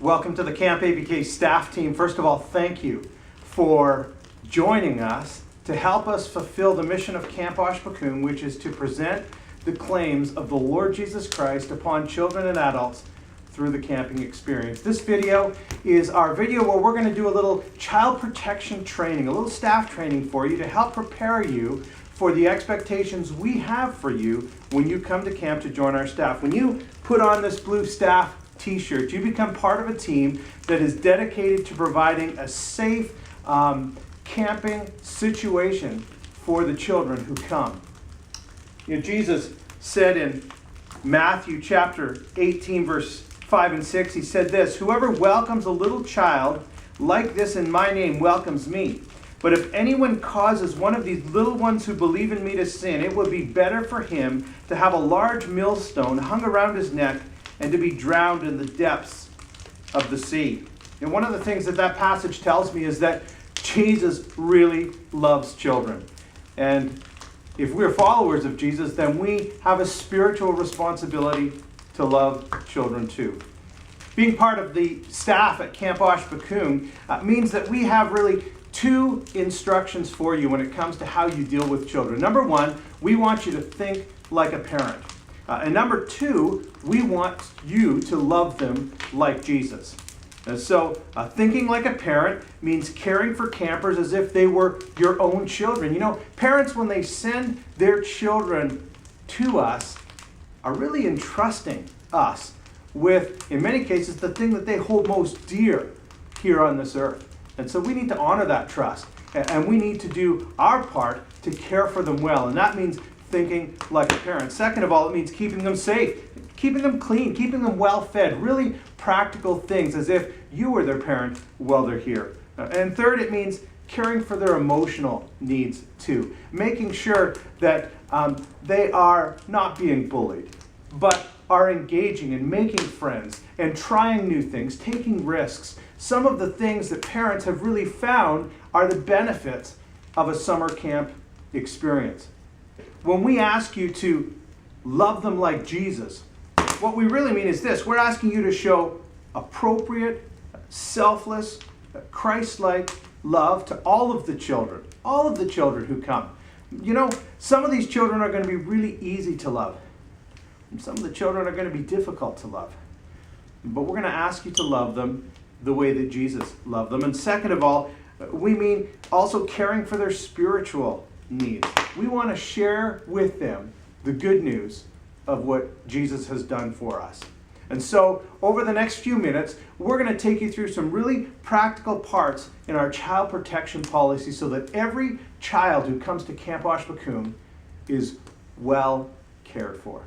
Welcome to the Camp ABK staff team. First of all, thank you for joining us to help us fulfill the mission of Camp Oshpakun, which is to present the claims of the Lord Jesus Christ upon children and adults through the camping experience. This video is our video where we're going to do a little child protection training, a little staff training for you to help prepare you for the expectations we have for you when you come to camp to join our staff. When you put on this blue staff t-shirt, you become part of a team that is dedicated to providing a safe camping situation for the children who come. You know, Jesus said in Matthew chapter 18, verse 5 and 6, he said this, "Whoever welcomes a little child like this in my name welcomes me. But if anyone causes one of these little ones who believe in me to sin, it would be better for him to have a large millstone hung around his neck and to be drowned in the depths of the sea." And one of the things that passage tells me is that Jesus really loves children. And if we're followers of Jesus, then we have a spiritual responsibility to love children too. Being part of the staff at Camp Oshpakun means that we have really two instructions for you when it comes to how you deal with children. Number one, we want you to think like a parent. And number two, we want you to love them like Jesus. And so thinking like a parent means caring for campers as if they were your own children. You know, parents, when they send their children to us, are really entrusting us with, in many cases, the thing that they hold most dear here on this earth. And so we need to honor that trust. And we need to do our part to care for them well. And that means thinking like a parent. Second of all, it means keeping them safe, keeping them clean, keeping them well fed, really practical things as if you were their parent while they're here. And third, it means caring for their emotional needs too, making sure that they are not being bullied, but are engaging and making friends and trying new things, taking risks. Some of the things that parents have really found are the benefits of a summer camp experience. When we ask you to love them like Jesus, what we really mean is this. We're asking you to show appropriate, selfless, Christ-like love to all of the children who come. You know, some of these children are going to be really easy to love. And some of the children are going to be difficult to love. But we're going to ask you to love them the way that Jesus loved them. And second of all, we mean also caring for their spiritual needs. We want to share with them the good news of what Jesus has done for us. And so over the next few minutes, we're going to take you through some really practical parts in our child protection policy so that every child who comes to Camp Oshpakun is well cared for.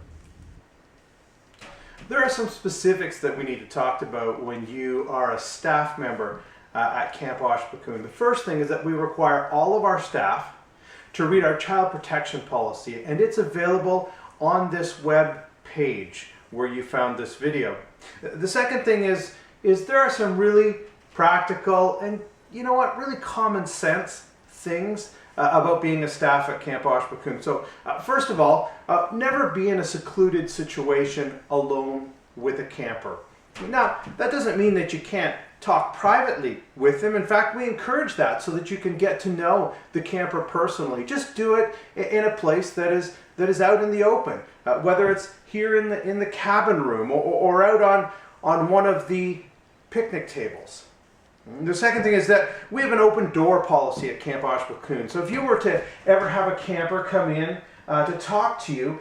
There are some specifics that we need to talk about when you are a staff member at Camp Oshpakun. The first thing is that we require all of our staff to read our child protection policy, and it's available on this web page where you found this video. The second thing is there are some really practical and, you know what, really common sense things about being a staff at Camp Oshpakun. So first of all, never be in a secluded situation alone with a camper. Now, that doesn't mean that you can't talk privately with them. In fact, we encourage that so that you can get to know the camper personally. Just do it in a place that is out in the open, whether it's here in the cabin room or out on one of the picnic tables. The second thing is that we have an open door policy at Camp Oshpakun. So if you were to ever have a camper come in to talk to you,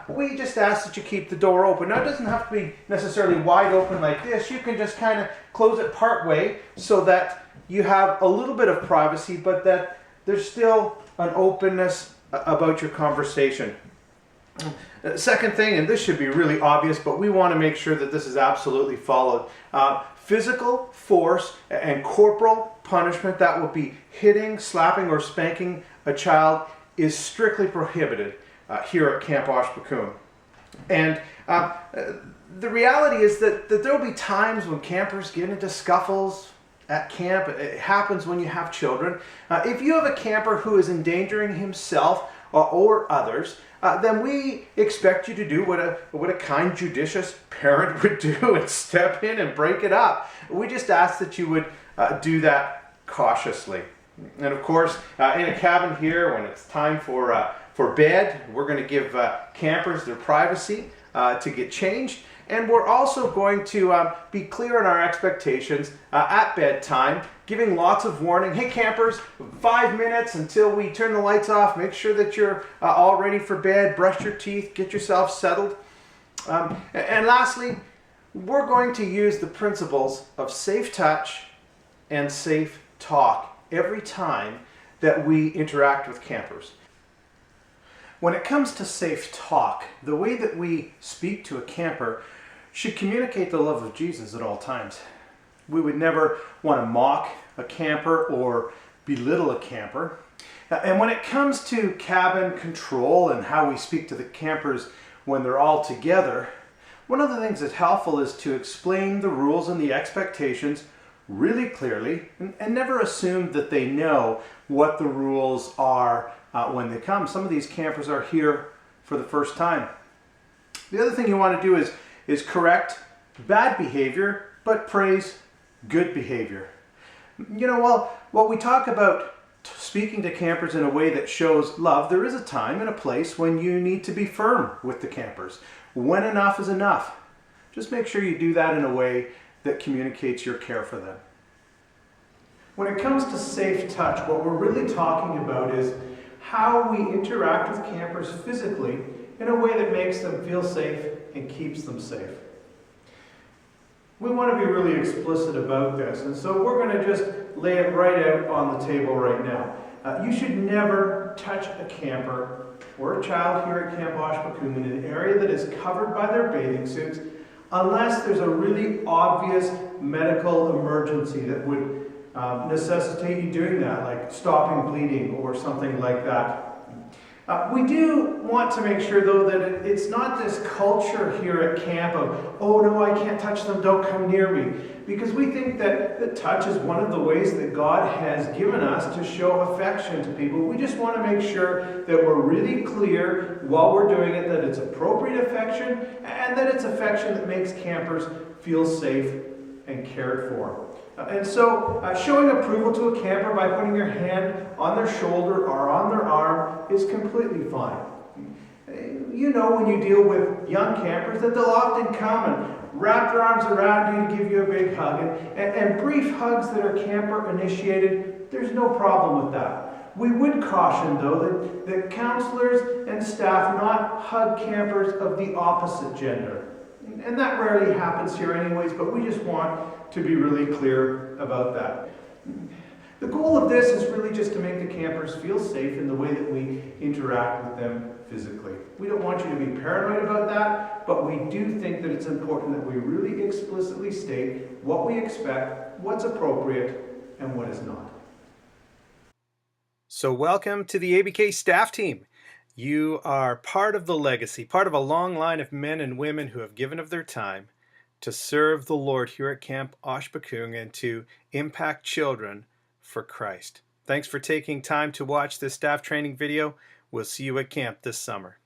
we just ask that you keep the door open. Now, it doesn't have to be necessarily wide open like this. You can just kind of close it part way so that you have a little bit of privacy, but that there's still an openness about your conversation. Second thing, and this should be really obvious, but we want to make sure that this is absolutely followed. Physical force and corporal punishment, that would be hitting, slapping, or spanking a child, is strictly prohibited here at Camp Oshpakun. And the reality is that there will be times when campers get into scuffles at camp. It happens when you have children. If you have a camper who is endangering himself or others, then we expect you to do what a kind, judicious parent would do and step in and break it up. We just ask that you would do that cautiously. And of course, in a cabin here, when it's time for bed, we're going to give campers their privacy to get changed. And we're also going to be clear in our expectations at bedtime, giving lots of warning. Hey campers, 5 minutes until we turn the lights off. Make sure that you're all ready for bed, brush your teeth, get yourself settled. And lastly, we're going to use the principles of safe touch and safe talk every time that we interact with campers. When it comes to safe talk, the way that we speak to a camper should communicate the love of Jesus at all times. We would never want to mock a camper or belittle a camper. And when it comes to cabin control and how we speak to the campers when they're all together, one of the things that's helpful is to explain the rules and the expectations really clearly and never assume that they know what the rules are when they come. Some of these campers are here for the first time. The other thing you want to do is correct bad behavior, but praise good behavior. You know, while we talk about speaking to campers in a way that shows love, there is a time and a place when you need to be firm with the campers. When enough is enough. Just make sure you do that in a way that communicates your care for them. When it comes to safe touch, what we're really talking about is how we interact with campers physically in a way that makes them feel safe and keeps them safe. We want to be really explicit about this, and so we're going to just lay it right out on the table right now. You should never touch a camper or a child here at Camp Oshbokoom in an area that is covered by their bathing suits unless there's a really obvious medical emergency that would necessitate you doing that, like stopping bleeding or something like that. We do want to make sure, though, that it's not this culture here at camp of, oh no, I can't touch them, don't come near me. Because we think that touch is one of the ways that God has given us to show affection to people. We just want to make sure that we're really clear while we're doing it that it's appropriate affection and that it's affection that makes campers feel safe and cared for. And so showing approval to a camper by putting your hand on their shoulder or on their arm is completely fine. You know, when you deal with young campers, that they'll often come and wrap their arms around you to give you a big hug. And brief hugs that are camper initiated, there's no problem with that. We would caution, though, that counselors and staff not hug campers of the opposite gender. And that rarely happens here anyways, but we just want to be really clear about that. The goal of this is really just to make the campers feel safe in the way that we interact with them physically. We don't want you to be paranoid about that, but we do think that it's important that we really explicitly state what we expect, what's appropriate, and what is not. So welcome to the ABK staff team. You are part of the legacy, part of a long line of men and women who have given of their time to serve the Lord here at Camp Oshbokoom and to impact children for Christ. Thanks for taking time to watch this staff training video. We'll see you at camp this summer.